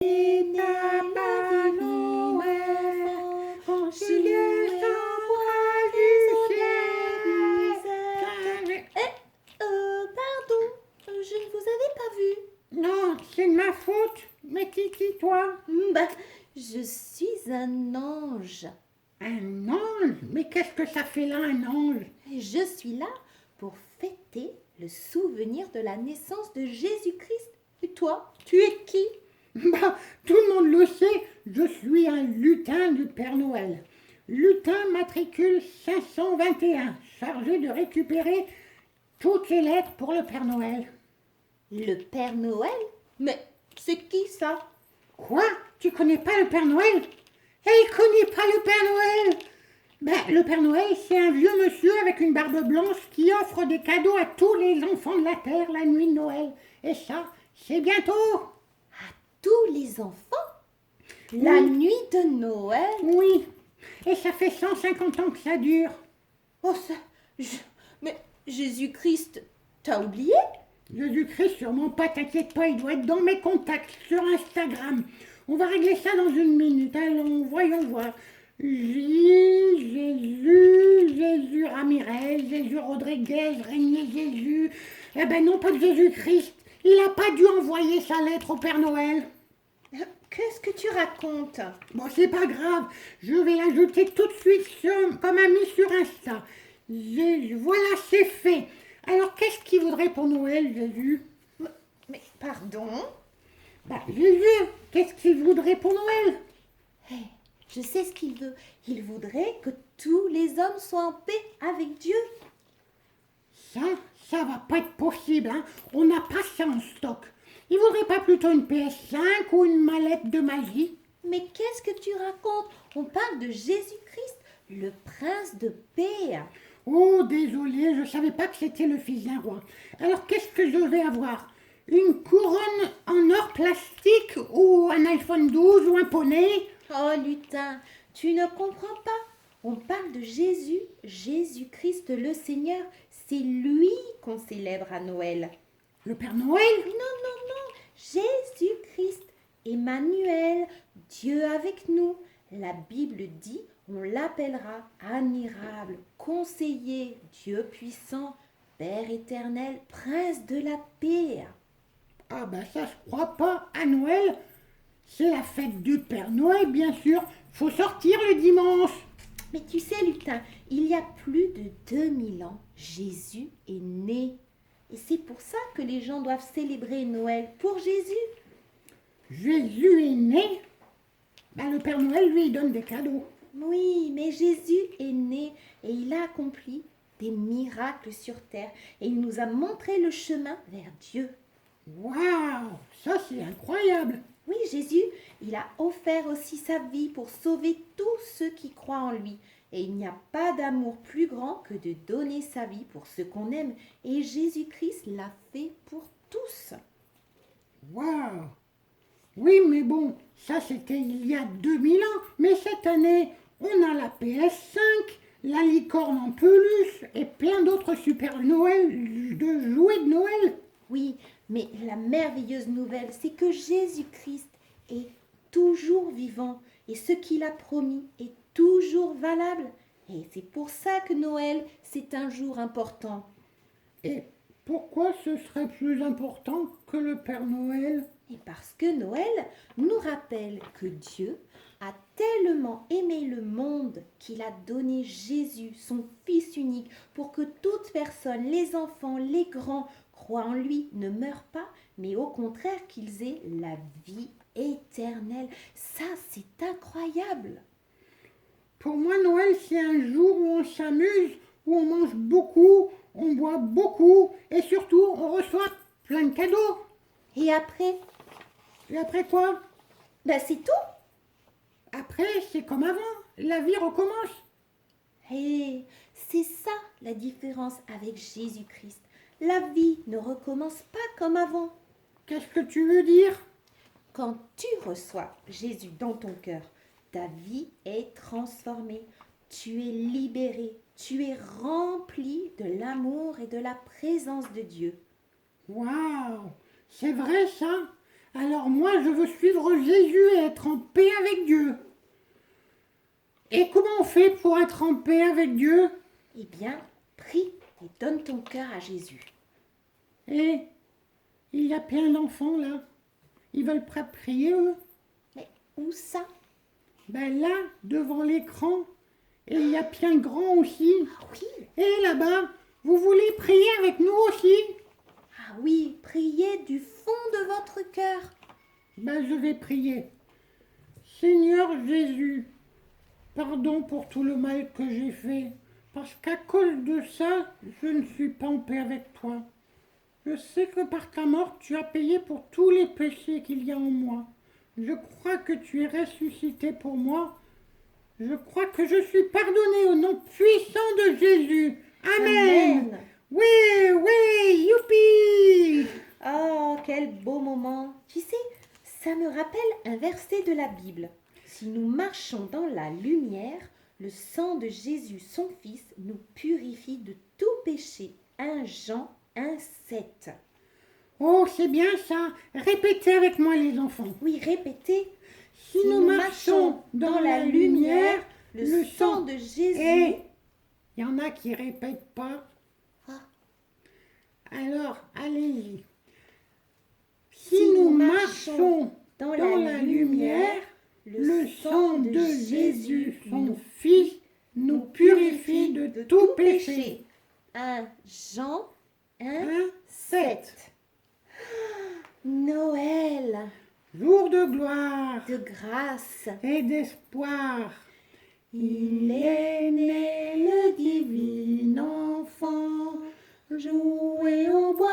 Papa Noël, concilié sans voix du ciel. Pardon, je ne vous avais pas vu. Non, c'est de ma faute. Mais qui toi? Je suis un ange. Un ange? Mais qu'est-ce que ça fait là, un ange? Je suis là pour fêter le souvenir de la naissance de Jésus-Christ. Et toi, tu es qui? Tout le monde le sait, je suis un lutin du Père Noël. Lutin matricule 521, chargé de récupérer toutes les lettres pour le Père Noël. Le Père Noël? Mais c'est qui ça? Quoi? Tu connais pas le Père Noël? Elle connaît pas le Père Noël? Le Père Noël, c'est un vieux monsieur avec une barbe blanche qui offre des cadeaux à tous les enfants de la Terre la nuit de Noël. Et ça, c'est bientôt. À tous les enfants? La nuit de Noël? Oui, et ça fait 150 ans que ça dure. Oh, mais Jésus-Christ, t'as oublié? Jésus-Christ, sûrement pas, t'inquiète pas, il doit être dans mes contacts sur Instagram. On va régler ça dans une minute. Allons, voyons voir. Jésus Ramirez, Jésus Rodriguez, Régnier Jésus. Eh ben non, pas de Jésus-Christ. Il n'a pas dû envoyer sa lettre au Père Noël. Qu'est-ce que tu racontes? Bon, c'est pas grave. Je vais l'ajouter tout de suite comme ami sur Insta. Voilà, c'est fait. Alors, qu'est-ce qu'il voudrait pour Noël, Jésus? Mais pardon? Jésus, qu'est-ce qu'il voudrait pour Noël? Je sais ce qu'il veut. Il voudrait que tous les hommes soient en paix avec Dieu. Ça va pas être possible, hein. On n'a pas ça en stock. Il voudrait pas plutôt une PS5 ou une mallette de magie? Mais qu'est-ce que tu racontes? On parle de Jésus-Christ, le prince de paix. Oh, désolé, je savais pas que c'était le fils d'un roi. Alors, qu'est-ce que je vais avoir? Une couronne en or plastique ou un iPhone 12 ou un poney? Oh, lutin, tu ne comprends pas. On parle de Jésus, Jésus-Christ le Seigneur. C'est lui qu'on célèbre à Noël. Le Père Noël? Non. Jésus-Christ, Emmanuel, Dieu avec nous. La Bible dit, on l'appellera admirable, conseiller, Dieu puissant, Père éternel, prince de la paix. Ah ça je crois pas. À Noël, c'est la fête du Père Noël, bien sûr. Faut sortir le dimanche. Mais tu sais, lutin, il y a plus de 2000 ans, Jésus est né. Et c'est pour ça que les gens doivent célébrer Noël pour Jésus. Jésus est né. Le Père Noël, lui, il donne des cadeaux. Oui, mais Jésus est né et il a accompli des miracles sur terre. Et il nous a montré le chemin vers Dieu. Waouh, ça c'est incroyable. Oui, Jésus, il a offert aussi sa vie pour sauver tous ceux qui croient en lui. Et il n'y a pas d'amour plus grand que de donner sa vie pour ceux qu'on aime. Et Jésus-Christ l'a fait pour tous. Waouh. Oui, mais bon, ça c'était il y a 2000 ans. Mais cette année, on a la PS5, la licorne en peluche et plein d'autres super Noël, de jouets de Noël. Oui, mais la merveilleuse nouvelle, c'est que Jésus-Christ est toujours vivant et ce qu'il a promis est toujours valable. Et c'est pour ça que Noël, c'est un jour important. Et pourquoi ce serait plus important que le Père Noël? Et parce que Noël nous rappelle que Dieu a tellement aimé le monde qu'il a donné Jésus, son Fils unique, pour que toute personne, les enfants, les grands, croient en lui, ne meurent pas, mais au contraire qu'ils aient la vie éternelle. Ça, c'est incroyable. Pour moi, Noël, c'est un jour où on s'amuse, où on mange beaucoup, on boit beaucoup, et surtout, on reçoit plein de cadeaux. Et après? Et après quoi? C'est tout. Après, c'est comme avant, la vie recommence. Et c'est ça la différence avec Jésus-Christ. La vie ne recommence pas comme avant. Qu'est-ce que tu veux dire? Quand tu reçois Jésus dans ton cœur, ta vie est transformée. Tu es libéré. Tu es rempli de l'amour et de la présence de Dieu. Waouh, c'est vrai ça? Alors moi, je veux suivre Jésus et être en paix avec Dieu. Et comment on fait pour être en paix avec Dieu? Eh bien, prie et donne ton cœur à Jésus. Et il y a plein d'enfants là. Ils veulent pas prier eux. Mais où ça? Ben là, devant l'écran. Et il y a plein de grands aussi. Ah oui, Et là-bas, vous voulez prier avec nous aussi? ah oui, priez du fond de votre cœur. Ben je vais prier. Seigneur Jésus, pardon pour tout le mal que j'ai fait. Parce qu'à cause de ça, je ne suis pas en paix avec toi. Je sais que par ta mort, tu as payé pour tous les péchés qu'il y a en moi. Je crois que tu es ressuscité pour moi. Je crois que je suis pardonné au nom puissant de Jésus. Amen. Oui, oui, youpi. Oh, quel beau moment. Tu sais, ça me rappelle un verset de la Bible. Si nous marchons dans la lumière, le sang de Jésus, son Fils, nous purifie de tout péché. 1 Jean 1,7. Oh, c'est bien ça. Répétez avec moi les enfants. Oui, répétez. Si nous marchons dans la lumière, le sang de Jésus. Et il y en a qui répètent pas. Ah. Alors, allez-y. Si nous marchons dans la lumière, le sang de Jésus, son Fils, nous purifie de tout péché. 1 Jean 1, 7. Noël, Jour de gloire de grâce. et d'espoir. Il est né le divin enfant, joué au bois